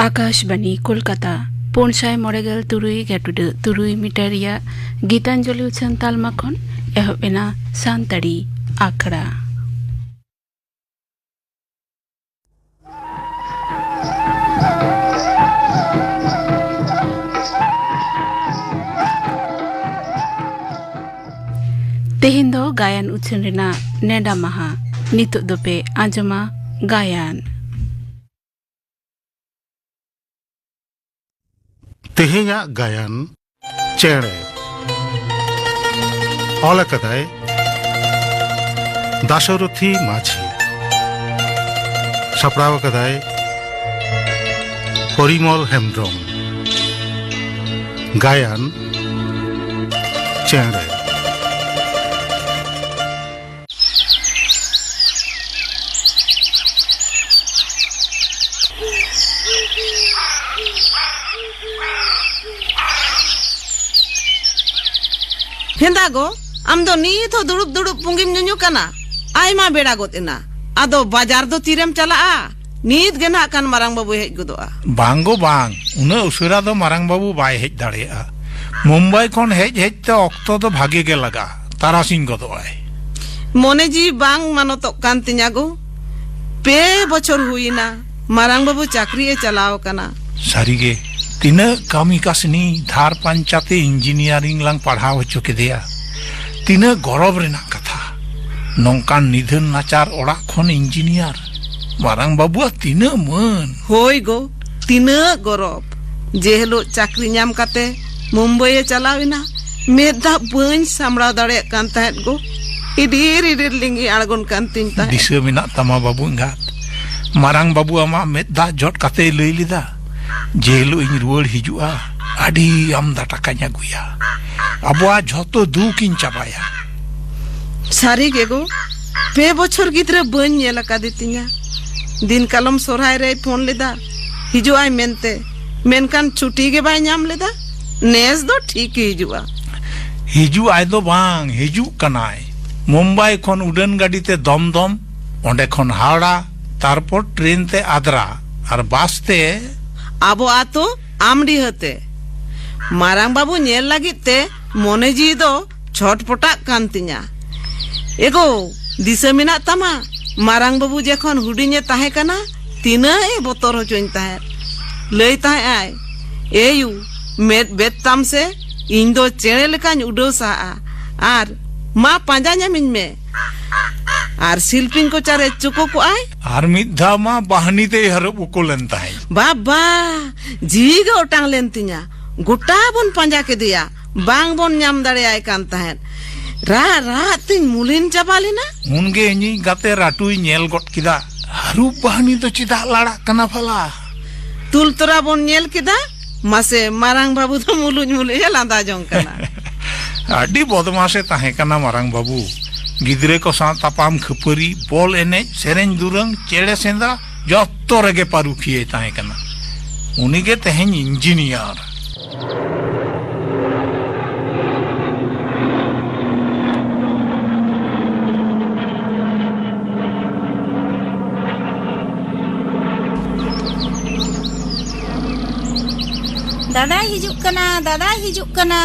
Akashvani Kolkata 536.3 metre या गीतांजलि उछन तालमा खन एहबेना सानताड़ी आखड़ा तेहिन दो गायन उछन रेना नेडा महा नितो दोपे आंजमा गायन तेहेया गायन चेड़े अलकदाय दाशरथी माझी सपड़ाव कदाय परिमल हेम्ब्रम गायन चेड़े हेंदागो आम दो नीत हो दुड़ुब दुड़ुब पुंगिम नुनु कना आयमा बेड़ा गोतेना आदो बाजार दो तीरेम चला नीत गेना कान मारांग बाबू हेज गुदोआ बांगो बांग उना उशरा दो मारांग बाबू बाय हेज दाड़ेया मुंबई खन हेज हेज ते ऑक्टो दो भागे के लगा तारासिंग गदोआय मोने जी बांग मानोतो कान तिन्यागो पे बछर हुईना मारांग बाबू चाकरी ए चलाओ कना सारीगे तीना कामी कासनी धार पंचाते इंजीनियरिंग लांग पढ़ाव होचो केदेया तीना गौरव रेना कथा नौकान निधन नाचार ओड़ा खन इंजीनियर मारांग बाबू तीना मन होय गो तीना गौरव जेहलो चाकरी नाम काते मुंबई ए चलाविना मेधा बन सामड़ा दाड़े कान तहत गो इडीर इडीर लिंगी आड़गोन कान तिन ता दिशा मिना तमा बाबू गात मारांग बाबू आमा मेधा जट काते लई लिदा जेलो इन रुआड़ हिजुआ आडी आमदा टाकाኛ गुया अबवा झतो दुकिन चाबाया सारी गेगो पे बछर गिद्रे बन नेला कादितिया दिन कालम सोराय रे फोन लेदा हिजुआय मेनते मेनकान छुट्टी के बाय नाम लेदा नेस दो ठीक हिजुआ हिजुआय दो बांग हिजु कनाय मुंबई खन उड़ान गाड़ी ते दमदम ओंडे खन हावड़ा तारपर ट्रेन ते आद्रा और बास ते आबो आतो आमडी हते मारांग बाबू नेल लागित ते मोने जी दो छटपटा कांतिया एगो दिशा मिना तमा मारांग बाबू जेखन हुडिने ताहे कना तीना ए बोतर होचोइन ताहे लई ताहे आय एयू मेद बेतताम से इन दो चेणे लेकान उडो सा आर मा पांजा ᱧᱟᱢᱤᱧ में आर शिल्पिन को चारे चुको को आय आर मिद्धा मा बहनी ते हरब उको लेनताय बाबा जीग ओटांग लेनतिया गोटा बन पांजा के दिया बांग बन ᱧᱟᱢ दाड़े आय कान ताहेन रा रा तिन मुलिन चाबालेना उनगे इनी गाते राटुई नेल गट किदा हरु बहनी तो चिदा लाड़ा कना फला तुल तोरा बन नेल किदा मासे मारांग बाबू तो मुलुज मुलुज लांदा जोंग कना आडी बदमाशे ताहे कना मारांग बाबू गिद्रे को सा तापाम खपरी बॉल एने सेरेन दुरंग चेड़े सेंदा जत्तो रेगे पारुखिए ताहे कना उनिगे तेहेन इंजीनियर दादा हिजुक कना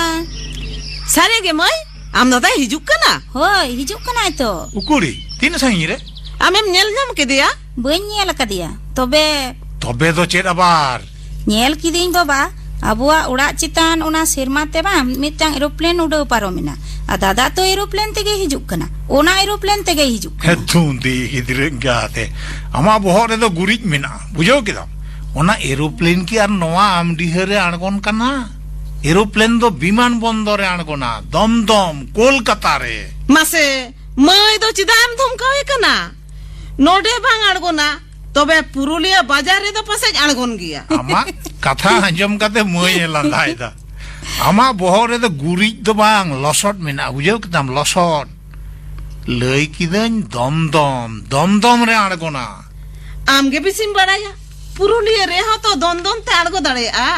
सारे गे मय आम दादा हिजुक कना होय हिजुक कना तो उकुड़ी तीन साई रे आमेम नेल ᱧᱟᱢ केदिया बई नेल कदिया तबे तबे दो चेड आबार नेल किदिन बाबा अबुआ उड़ा चितान ओना सेरमा ते बा मिटांग एरोप्लेन उड़ाव पारोमिना आ दादा तो एरोप्लेन तेगे हिजुक कना ओना एरोप्लेन तेगे हिजुक कना हेतुंदी गिद्रे गाते अमा बोहर रे दो गुरिज मिना बुझो किदा ओना एरोप्लेन की आर नोआ आमडीहरे आणगोन कना एरोप्लेन दो विमान बंदरे आणगोना दमदम कोलकाता रे मासे मय दो चिदाम धुमकावे कना नोडे बांग आड़गोना तबे पुरुलिया बाजार रे दो पसे आणगोन गिया आमा कथा अंजम काते मय लांदायदा आमा बोहर रे दो गुरिज दो बांग लसट मेना बुझाव केदाम लसट लई किदन दम रे आणगोना आमगे बिसिम बड़ाया पुरुलिया रे हो तो दम ते आणगो दाड़े आ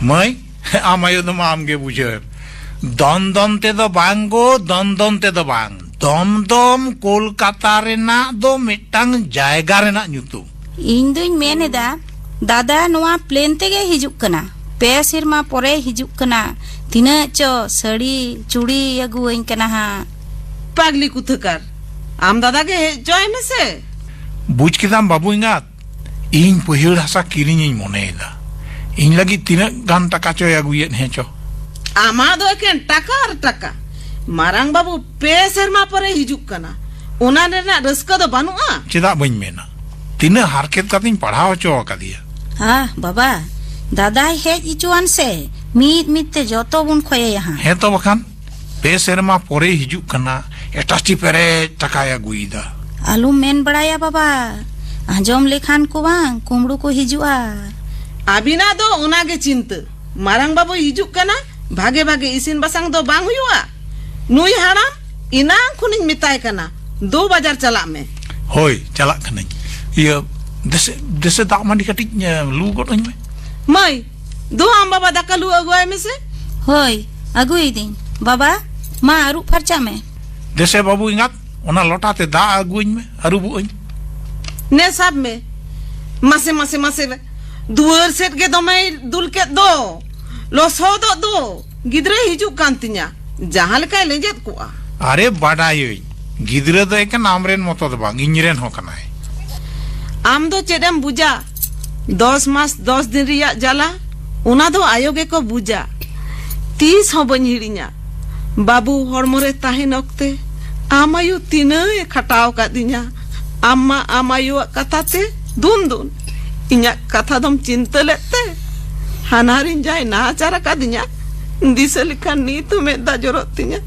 मय आमायो दो आमगे बुझे दम ते दो बांगो दम ते दो बांग दम कोलकाता रेना दो मिटांग जायगा रेना ᱧᱩᱛᱩᱢ ᱤᱧ ᱫᱩᱧ ᱢᱮᱱᱮᱫᱟ ᱫᱟᱫᱟ ᱱᱚᱣᱟ ᱯᱞᱮᱱ ᱛᱮᱜᱮ ᱦᱤᱡᱩᱜ ᱠᱟᱱᱟ ᱯᱮ ᱥᱮᱨᱢᱟ ᱯᱚᱨᱮ ᱦᱤᱡᱩᱜ ᱠᱟᱱᱟ ᱛᱤᱱᱟᱹᱜ ᱪᱚ ᱥᱟᱹᱲᱤ ᱪᱩᱲᱤ ᱟᱹᱜᱩᱣᱟᱹᱧ ᱠᱟᱱᱟ ᱦᱟᱸᱜ पागली कुथकार आम दादा के जॉय में से बुझ केदाम बाबू इंगात इन पहिल हासा किरिᱧ मनेदा इन लगी तिना गान टाका चो अगुयेन हेचो आमा दो एकेन टाका और टाका मारांग बाबू पे शर्मा परे हिजुक कना उना नेना रस्का दो बानुआ चेदा बइन मेना तिना हारकेत कातिन पढ़ाव चो कादिया हाँ बाबा दादा हेज इचुआन से मीत ते जतो बुन खोये यहाँ हे तो बखान पे शर्मा परे हिजुक कना एटाची पेरे टाका अगुईदा आलू मेन बड़ाया बाबा आजम लेखान को बांग कुमड़ू को हिजुआ अबिना दो उना के चिंत मारांग बाबू हिजुक कना भागे भागे इसिन बसंग दो बांग हुआ नुई हाड़ाम इना खुनिन मिताय कना 2 बाजार चला में होय चला कने ये देसे दाग मांडी कटिज लू गोटोñ में मई दो आम बाबा दाका लू अगुआय में से होय अगुई दिन बाबा माँ अरू फरचा में देसे बाबू इंगात ओना लोटाते दा अगुñ में अरुबुñ ने सब में मासे मासे मासे दुआर सेट के दो मैं दुल के दो लोसो दो गिदरे हिजुक कांतिया जहां लेका लेजेत को अरे बाडाय गिदरे दो एक नामरेन मतो दो बांग इनरेन हो कनाय आम दो चेडम बुझा 10 मास 10 दिन रिया जाला उना दो आयोगे को बुझा 30 हो बन हिड़िया बाबू हड़मोरे ताहिन ओक्ते आमायु तीना खटाव का दिया अम्मा आमायु कथाते दुन इन्या कथा दम चिंता लेते हानारिन जाए नाचारा का दिया दिसे लिखा नी तुम्हें दा जरूरत तिया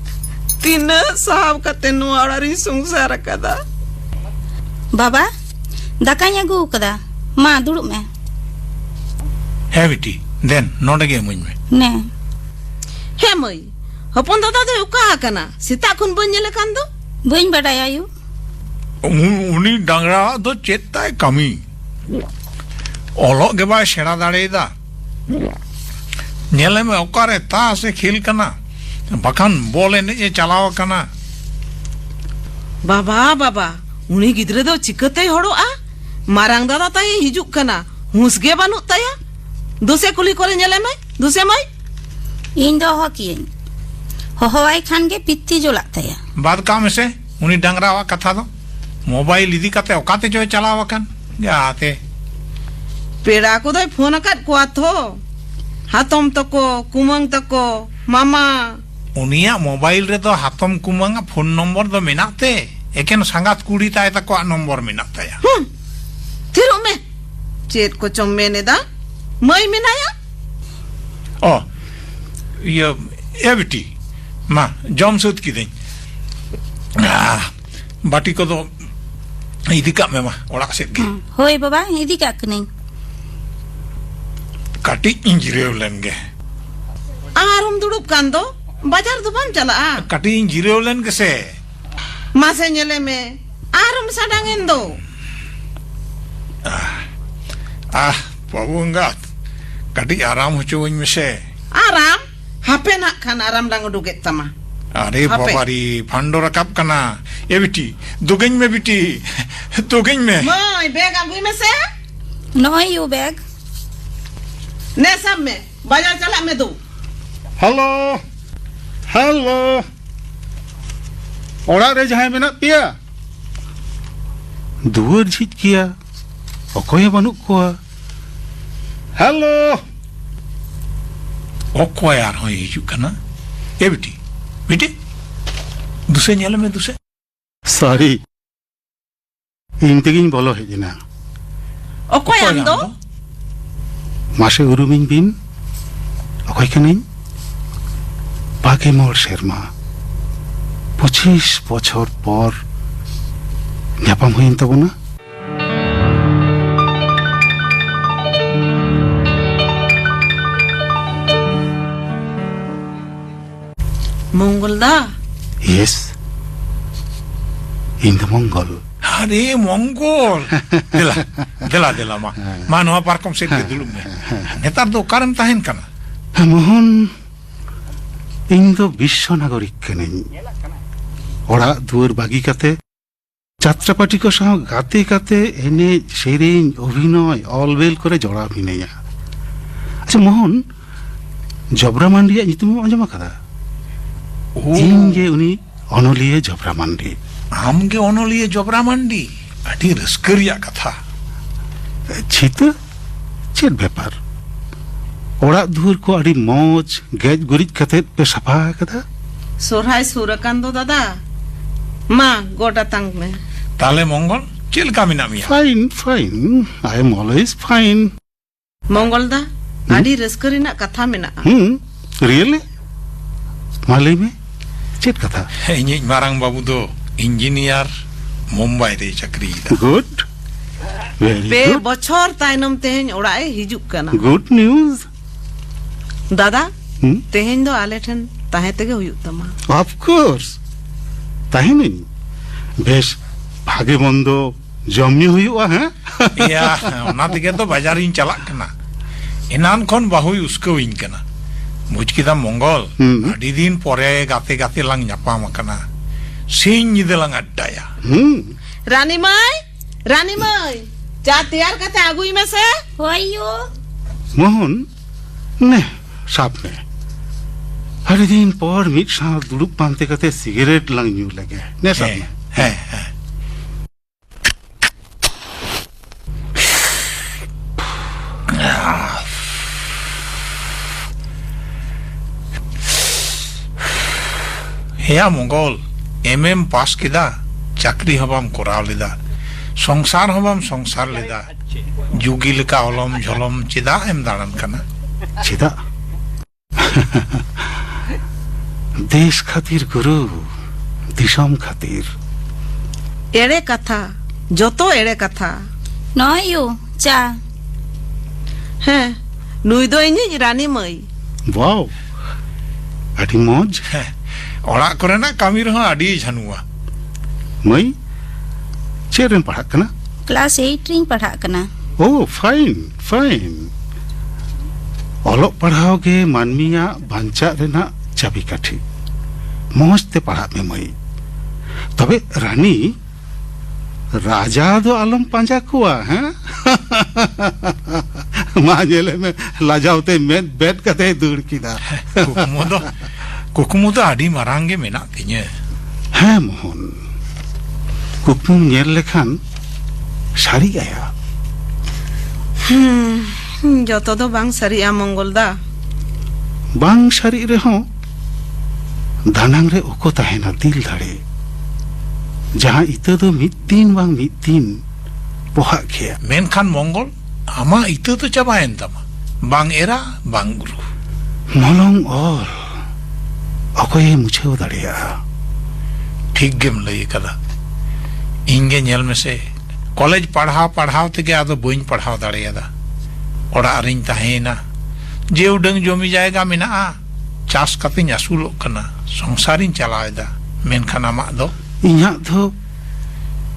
तीना साहब कते नुआड़ारी संसार कदा बाबा दाकाኝ अगु कदा माँ दुड़ुब में हे बिटी देन नोडे गे मुñ में ने हे मई हपन दादा दो उका कना सीता खुन बन नेले कान दो बइन बड़ाया यू उनी डांगरा दो चेताय कमी ओलो के बा सेड़ा दाड़ेदा नेले में ओकारे ता से खेल कना बखान बॉल एने चलाव कना बाबा बाबा उनी गिदरे दो चिकते हड़ो आ मारांग दादा ताई हिजुक कना हुसगे बानु ताया दुसे कुली करे नेले में दुसे मई इन दो हकियन होहवाई खान के पित्ती जो लगता है बाद काम से उनी डांगरा वा कथा दो मोबाइल इदी कते ओकाते जो चलाव कन गाते पेड़ा को दो फोन कर को आथो हातम तको कुमंग तको मामा उनिया मोबाइल रे तो हातम कुमंग फोन नंबर दो मेनाते एकेन संगात कुड़ी ताय तको नंबर मेनाताया थिरो में चेत को चम्मे ने दा मई मेनाया ओ ये एविटी मा जम सुत की दें बाटी को तो इदी का में मा ओड़ा से की होय बाबा इदी का नहीं काटी इंजरियो लेंगे आरुम दुड़ुब कान दो बाजार दो बन चला काटी इंजरियो लेंगे से मासे नेले में आरुम सडांगेन दो पवंगात काटी आराम हो चोइन में से आराम हापे ना खान आराम डांग डुगे तमा अरे बाबारी फंडो रकाब कना ये बिटी दुगेñ में बिटी दुगेñ में मई बैग अगुई में से नो यू बैग ने सब में बाजार चला में दो हेलो हेलो ओड़ा रे जहां मेना पिया दुआर झिज किया ओकोय बानु कोआ हेलो ओको यार हो हिजू कना ए बिटी बिटी दुसे नेले में दुसे सारी इन तेगिन बोलो हेजना ओकोय आम दो मासे उरुमिन बिन ओकोय कनिन बागे मोर शर्मा 25 বছর পর ᱧᱟᱯᱟᱢ ᱦᱩᱭᱮᱱ ᱛᱟᱵᱚᱱᱟ मंगलदा यस इन द मंगल अरे मंगल देला देला देला मा नोआ पार्कम सेट के दुलुम में नेतार दो कारम ताहेन कना मोहन इन दो विश्व नागरिक कनेኝ ओड़ा दुआर बागी काते যাত্রাপাটি को साव गाते गाते एने सेरेñ अभिनय अलबेल करे जड़ा मिनेया अच्छा मोहन जबरा मांडिया नितुम आंजम आकादा इन जे उनी अनलिए जबरा मांडी आमगे अनलिए जबरा मांडी अटी रस्करिया कथा छित चेत व्यापार ओड़ा दुआर को अड़ी मौज गेज गुरिज काते पे सफा कदा सोरहाय सुरकांदो दादा मा गोटा तंग में ताले मंगल चेल का मिना मिया fine fine I am always fine मंगलदा आडी रस्करिना कथा मेना रियली मालई में चेत कथा इᱧ मारांग बाबू दो इंजीनियर मुंबई रे चाकरी गुड वेरी पे गुड बछर तायनम तेहेñ ओड़ाए हिजुक कना गुड न्यूज दादा तेहेñ दो आले ठन ताहे तेगे हुयुक तमा ऑफ कोर्स ताही नहीं बेश भागे बंदो जमनी हुआ है या ओना तेगे तो बाजार इन चलाक कना इनान खन बाहुई उसको इन कना मुझ किदा मंगल अडी दिन परे गाते गाते लांग ᱧᱟᱯᱟᱢ कना सिंह निदे लांग अड्डाया रानी माई चा तैयार करते आगुई में से होयो मोहन ने साप ने हर दिन पर मिट साल दुलुप पांते कते सिगरेट लंग न्यू लगे ने साप ने है या मंगल एमएम पास किदा चाकरी हबाम कोराव लेदा संसार हबाम संसार लेदा जुगी लेका अलम झलम चिदा एम दाड़न कना चिदा देश खातिर गुरु दिशम खातिर एड़े कथा जोतो एड़े कथा नयो चा हैं नुई दो इᱧ रानी माई वाओ अड़ी मौज ओड़ा कोरेना कामी रहो अडी झनुआ मई चेरेन पढ़ा कना क्लास 8 रिंग पढ़ा कना ओ फाइन फाइन ओलोग पढ़ाओ के मानमिया बांचा रेना चाबी काठी मौज ते पढ़ा में मई तबे रानी राजा दो आलम पांजा कुआ हैं मां जेले में लाजावते में बैठ कते दूर किदा कुकुमो तो आडी मारांगे मेना तिnye है मोहन कुकुम नेर लेखान सारी गया जोतो दो बांग सरिया मंगलदा बांग सारी रे हो दानांग रे ओको ताहेना दिल दाड़े जहां इतो दो मिद दिन पोहा गया मेनखान मंगल आमा इतो तो चाबायन तमा बांग एरा बांग गुरु मलंग और अकोय मुझे दाड़िया ठीक गेम लई कदा इंगे नेल में से कॉलेज पढ़ाव तेगे आदो बइन पढ़ाव दाड़ियादा ओड़ा रिन ताहेना जे उडंग जमी जाएगा मेना चास कते आसुलोग कना संसारिन चलाएदा मेनखान आमा दो इन्या दो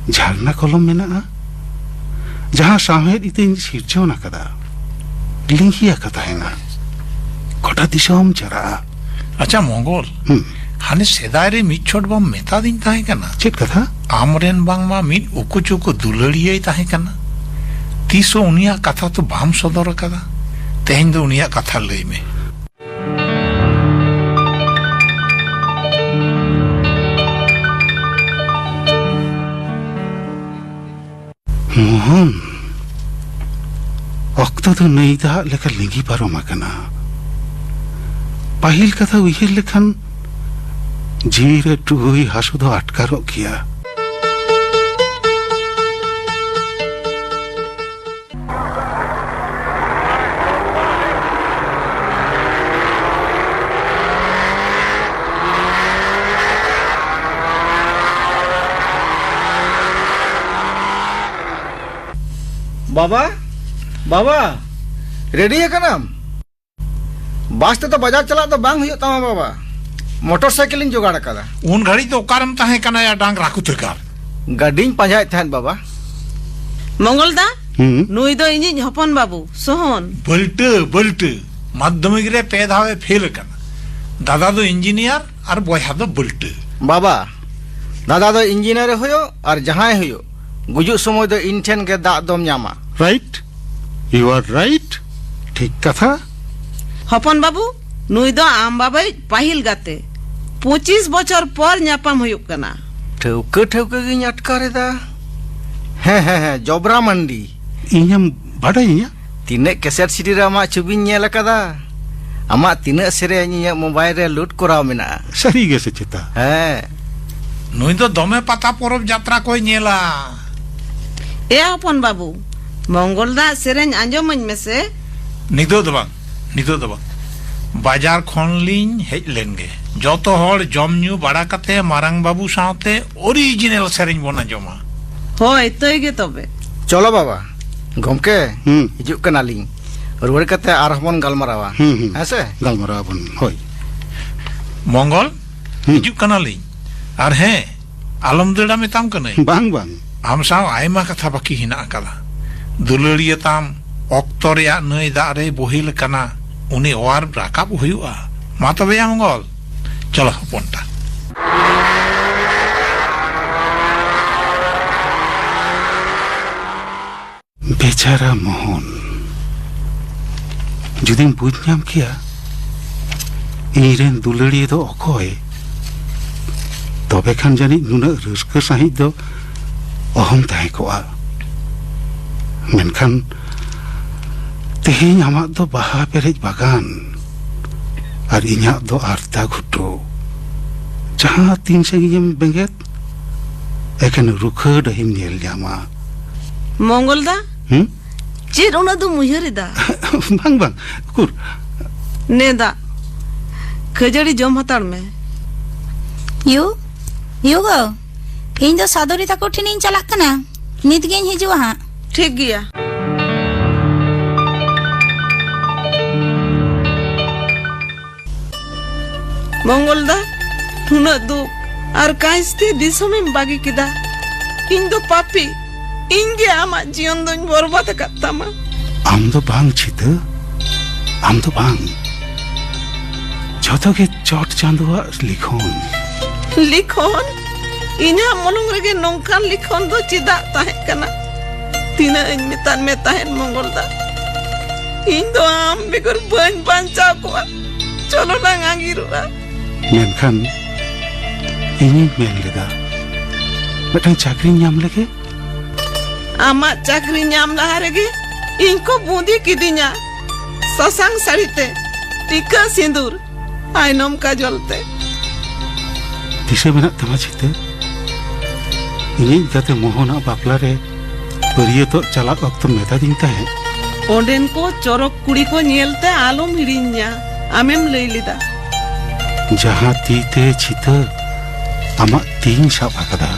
झरना कलम मेना जहां साहेद इतिन सिरजोन कदा लिंगिया कता है ना कोटा दिशम चरा अच्छा मंगल हाने सेदाय रे मिट छोट बम मेता दिन ताहे कना चेत कथा आमरेन बांग मा मिट उकुचुको दुलड़िये ताहे कना तीसो उनिया कथा तो बाम सदर कदा तेहेन दो उनिया कथा लई में मोहन अक्तो तो नहीं था लेकर लिंगी पारो मकना पाहिल कथा उहिर लेखन जीरे टुहुई हासु दो अटकारो किया बाबा बाबा रेडी है कनाम बास ते तो बाजार चला तो बांग हुई तमा बाबा मोटरसाइकिल जोगाड़ कदा उन घड़ी तो ओकारम ताहे कना या डांगरा कुतकार गाड़ी पांजाय थान बाबा मंगलदा हम्म नुई दो इᱧᱤᱡ हपन बाबू सोहन बल्ट माध्यमिक रे पे धावे फेल कना दादा दो इंजीनियर और बॉयहा दो बल्ट बाबा दादा दो इंजीनियर होयो और जहां होयो गुजु समय दो इन ठेन के दाग दम ᱧᱟᱢᱟ राइट यू आर राइट ठीक कथा हपन बाबू नुई दो आम बाबाई पाहिल गाते 25 बछर पर ᱧᱟᱯᱟᱢ हुयुक कना ठौके गिन अटकारेदा हे जोबरा मंडी इᱧᱮᱢ ᱵᱟᱰᱟᱭᱤᱧᱟ तिने कैसेट सीडी रे आमा छवि नेल कदा आमा तिने सेरेñ इᱧ मोबाइल रे लूट कराव मेना सारीगे से चेता हे नुई तो दमे पाता परब यात्रा कोई नेला ए हपन बाबू मंगलदा सेरेñ आंजमñ मेसे निदो दबा बाजार खनलिन हेज लेनगे जतो हर जम न्यू बड़ा कते मारांग बाबू साथे ओरिजिनल सेरेñ बना जमा होय तय गे तबे चलो बाबा गमके हम्म हिजुक कनालिं रुवाड़ कते आर हबन गालमारावा हेसे गालमाराबन होय मंगल हिजुक कनालिं और हे आलम दड़ा मेताम कने बांग बांग आम साव आयमा कथा बाकी हिना कदा दुलड़िया ताम ऑक्तो रेया नई दा रे बोहिल कना उनी ओर राकाब हुयुआ मा तबे या मंगल चलो हपनटा बेचारा मोहन जुदी बुझ नाम किया इरेन दुलड़िए दो अखय तबे खान जानी नुना रस्क साहि दो अहम ताहे कोआ मेनखान तेहेñ आमाक दो बाहा पेरेज बागान और इñाक दो आरता घुटो जहां तीन संगियम बेंगेत एखन रुखा डहिम नेल ᱧᱟᱢᱟ मंगलदा चेर उना दो मुहरिदा बांग बांग कुर नेदा खजड़ी जम हताड़ में यू गो इन दो सादोरी ताको ठिनिन चलाक कना नित गेन हिजुआ हां ठीक गया मंगलदा हुना दो और काइस्ते दिसमें बागी किदा इन दो पापी इंगे आमा जीवन दोन बर्बाद करतामा आम दो बांग छिता आम दो बांग जतो के चोट चांदुआ लिखोन इना मनुंग रेगे नोंकान लिखोन दो चिदा ताहे कना तीना इन मितान में ताहे मंगलदा इन दो आम बेगर बन बांचा कोआ चलो ना आगिरुआ मेनखान इनी मेन लेदा मिटांग चाकरी ᱧᱟᱢ लेके आमा चाकरी ᱧᱟᱢ लहा रेगे इनको बूंदी किदिया ससांग साड़ीते टीका सिंदूर आइनम का जलते दिशे मेना तमा छिते इनी गाते मोहना बापला रे परिये तो चला वक्त मेता दिन ताहे ओंडेन को चोरक कुड़ी को नेलते आलम हिड़िन्या आमेम लई लिदा जहां तीते छिता आमा तीन साब आकदा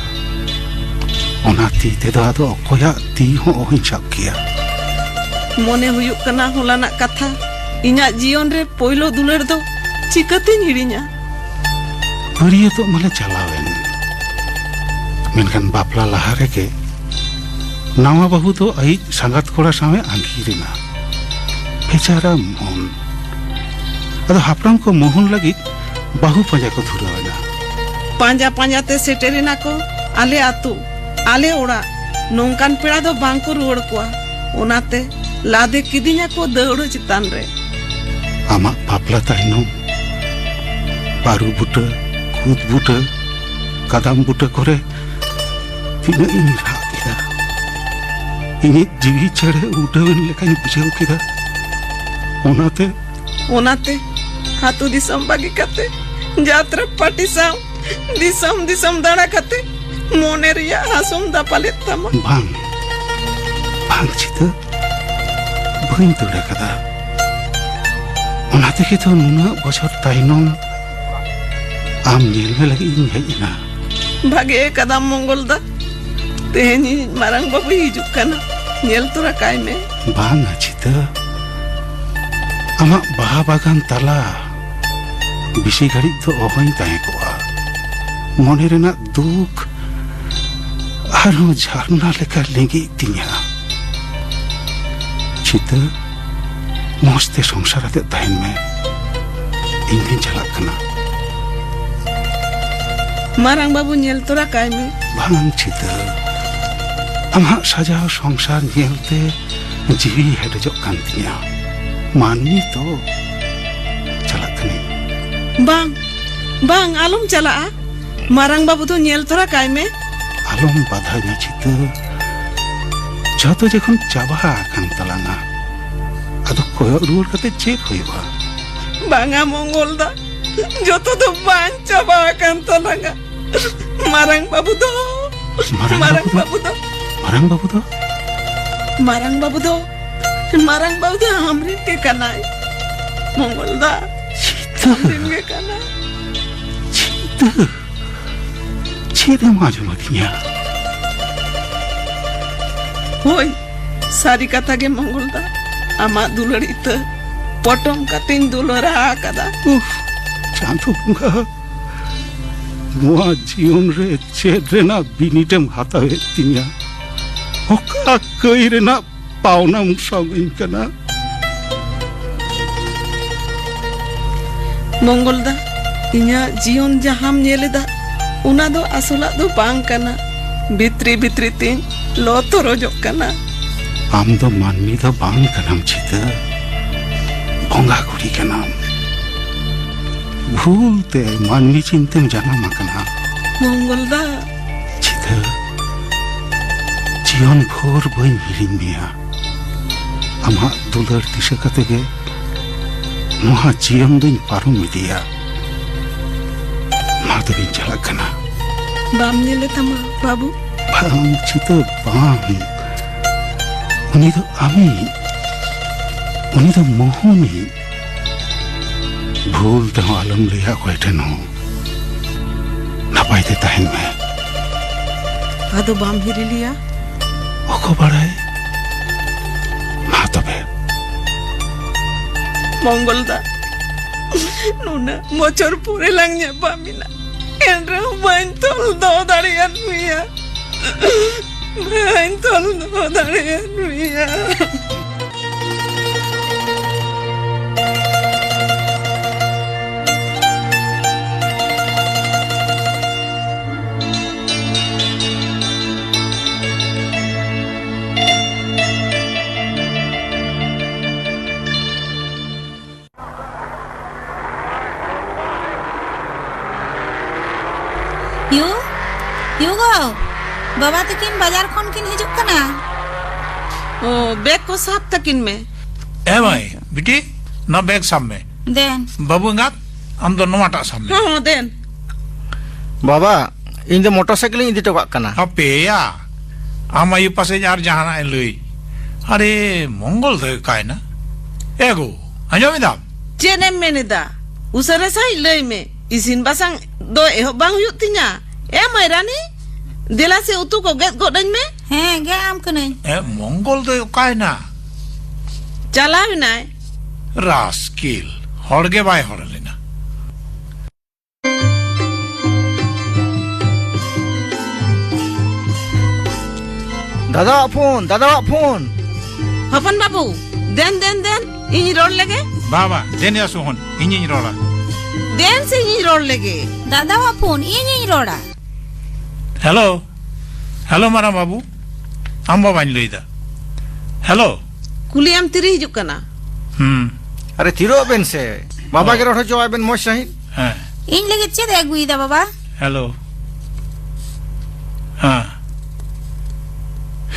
ओना तीते दो आदो अकोया ती हो ओहिन साब किया मोने हुयुक कना होलाना कथा इना जीवन रे पोइलो दुलर दो चिकतिन हिड़िन्या परिये तो मले चलावेन मेनखान बापला लहा रेगे नावा बाबू तो आई संगत कोड़ा सामे आंगीरिना बेचारा मोहन अदो हापराम को मोहन लगी बाहु पंजा को धुरावना पांजा पांजा ते सेटेरिना को आले आतु आले ओड़ा नोंकान पेड़ा दो बांको रुवड़ कोआ ओनाते लादे किदिन्या को दौड़ो चितान रे आमा बापला ताइनो बारू बुटा कूद बुटा कदम बुटा करे तिना इन रातिदा इनी जीवी चढ़े उड़ावन लेकान बुझाव किदा ओनाते हाथू दिसम बागी कते जात्रा पार्टी साव दिसम दाड़ा कते मोने रिया हासुम दापाले तमा बांग चिता बहिन तोड़ा कदा ओनाते के तो नुना बछर ताइनम आम नेल में लगी इन हेजना भागे कदम मंगलदा तेनी मारंग बाबू हिजुक कना नेल तोरा काय में बांग चिता आमा बाहा बागान तला बेसी घड़ी तो अहई ताहे कोआ मने रेना दुख आरो झरना लेका लेंगे तिया चिता मस्ते संसार आते तहन में इंदिन चलाक कना मारांग बाबू नेल तोरा काय में भांग चिता आमा साजाओ संसार नेलते जीवी हेडजोक कान तिया मानवी तो चलाक कनी बांग बांग आलम चला मारांग बाबू तो नेल तोरा काय में आलम बाधा nya चिता जतो जखन चाबा आकान तलांगा आदो कोयो रुवर कते चेक होइबा बांगा मंगल दा जतो तो बांग चाबा आकान तलांगा मारांग बाबू तो मारांग बाबू तो मारांग बाबू तो मारांग बाबू तो मारांग बाबू तो हमरे के कनाय मंगल दा हमरे के कनाय चिता छेदे माजो मतिया होय सारी कथा के मंगल दा आमा दुलड़ी त पटम कतिन दुलरा कदा उफ चांदो बुंगा नुआ जीवन रे चेद रेना बिनिटेम हातावे तिया ओका कई रेना पावना मुसाविन कना मंगल दा इnya जीवन जहाम नेलेदा उना दो असला दो बांग कना भित्री भित्री तीन लो तो रोजोक कना आम दो माननी दो बांग कनाम चिता भोंगा गुड़ी कनाम भूलते माननी चिंते में जाना मकना मंगल दा चिता जीवन भोर बई हिरिन मिया आमा दुलर दिशा कते गे नुहा जीवन दिन पारो मिदिया मा तो बिन चला कना बाम नेले तमा बाबू बांग चिता बांग उनी तो मोहनी भूल तो आलम लिया कोई ठनो नपाई देता है मैं आदो बाम हिरी लिया ओको बड़ाई मा तो बे मंगल दा नुना मोचर पूरे लंगnya बामिना एंड्रा बाइन तोल दो दाड़ियान मिया बाइन तोल दो दाड़ियान मिया युगो बाबा तकिन बाजार खन किन हिजुक कना ओ बैग को साफ तकिन में ए भाई बेटी ना बैग साम में देन बाबू ngak am do nomata sam में हां देन बाबा इन दो मोटरसाइकिल इदी टोकाक कना apa ya am ayu pase jar jahana lui अरे मंगल दे काय ना एगो anjom idam चेने मेने दा उसरे साई लई में इसिन बासंग दो एहो बांग हुयुक तिnya ए मायरानी दिला से उतु को गेट गोडन में हे गे आम कनै ए मंगल दे काय ना चला बिनाय रास्किल हड़गे बाय हड़लेना दादा phone हपन Babu then then then in road लगे बाबा देनिया सोहन इंजिन रोला देन से इन रोड लगे दादा वा फोन इन रोड़ा हेलो हेलो मारा बाबू आम बाबा लईदा हेलो कुलियाम तिरी हिजुक कना अरे तिरो बेन से बाबा के रोड जो आबेन मोश सही हां इन लगे चेद अगुईदा बाबा हेलो हां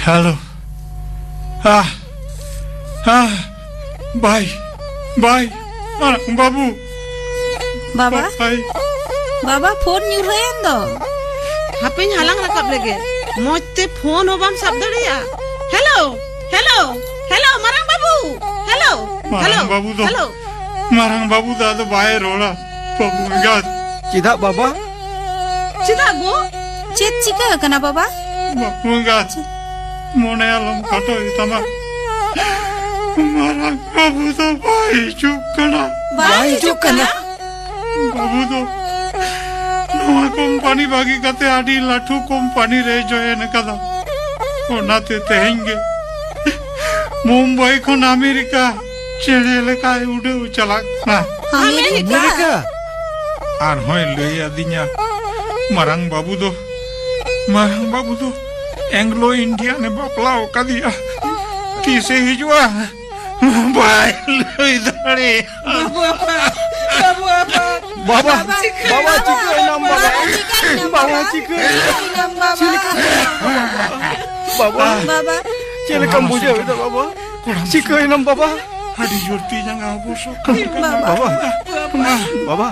हेलो बाय बाय मारा बाबू बाबा बाय बाबा फोन न्यूरयन दो हापेन हालांग रकब लगे मोते फोन होबाम सब दड़िया हेलो हेलो हेलो मारांग बाबू हेलो हेलो बाबू तो हेलो मारांग बाबू दा तो बाय रोड़ा बाबू गात चिदा बाबा चिदा गो चेद चिका कना बाबा बाबू गात मोने आलम काटो इतना मारांग बाबू तो बाय चुकना बाई चुकना बाबू दो नवा कंपनी बागी कते आडी लाठू कंपनी रे जॉइन कदा ओनाते तेहेंगे मुंबई खन अमेरिका चेणे लेकाय उड़ेउ चलाक ना अमेरिका आर होय लई आदिया मारंग बाबू दो एंग्लो इंडिया ने बापला ओकादिया तीसे हिजुआ बाय लई दाड़े बाबा बाबा चिके नाम बाबा चिके बाबा बाबा चिलकम बुझे बाबा चिके नाम बाबा आदि जोरती जंगा बोसो बाबा बाबा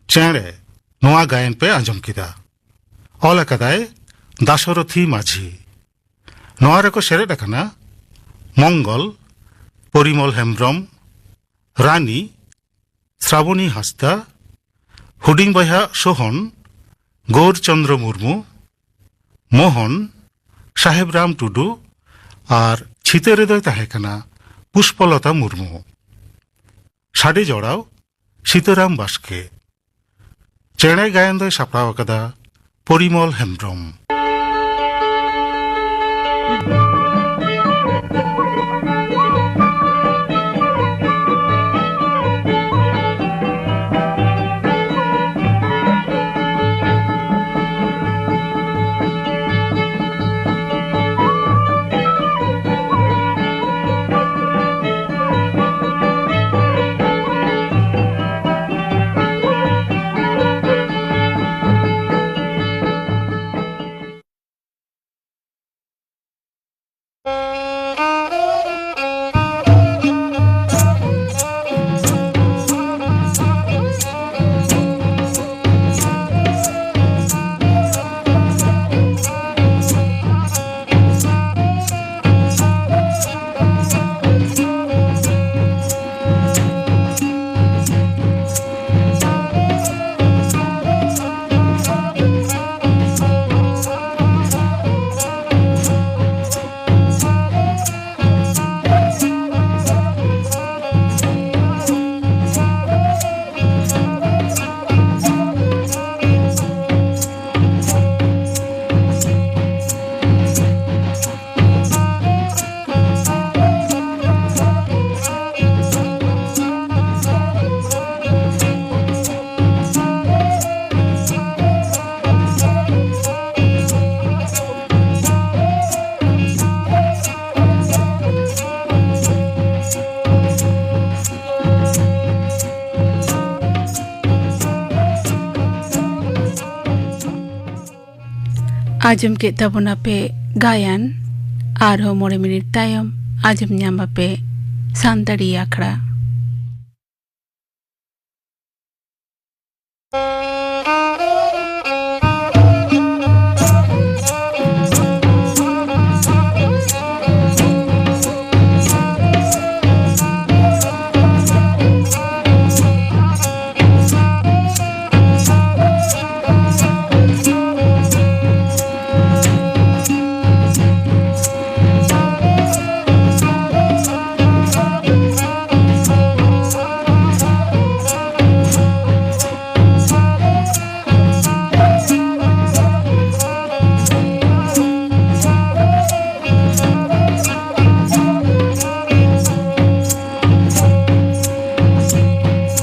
चेणे नोआ गायन पे आंजम किदा ऑल कदाय दाशरथी माझी नोआ रेको सेरेड अकना मंगल परिमल हेम्ब्रम रानी श्रावणी हांसदा हुडिंग बहा सोहन गौरचंद्र मुर्मू मोहन साहेबराम टुडू और छिते रेदय ताहेकना पुष्पलता मुर्मू साडे जोड़ाव सीताराम बास्के चेणे गायन दय सापड़ाव अकदा परिमल हेम्ब्रम आजम के तबना पे गायन आरो मोड़े मिनिट तायम आजम न्यामा पे सांताड़ी आखड़ा।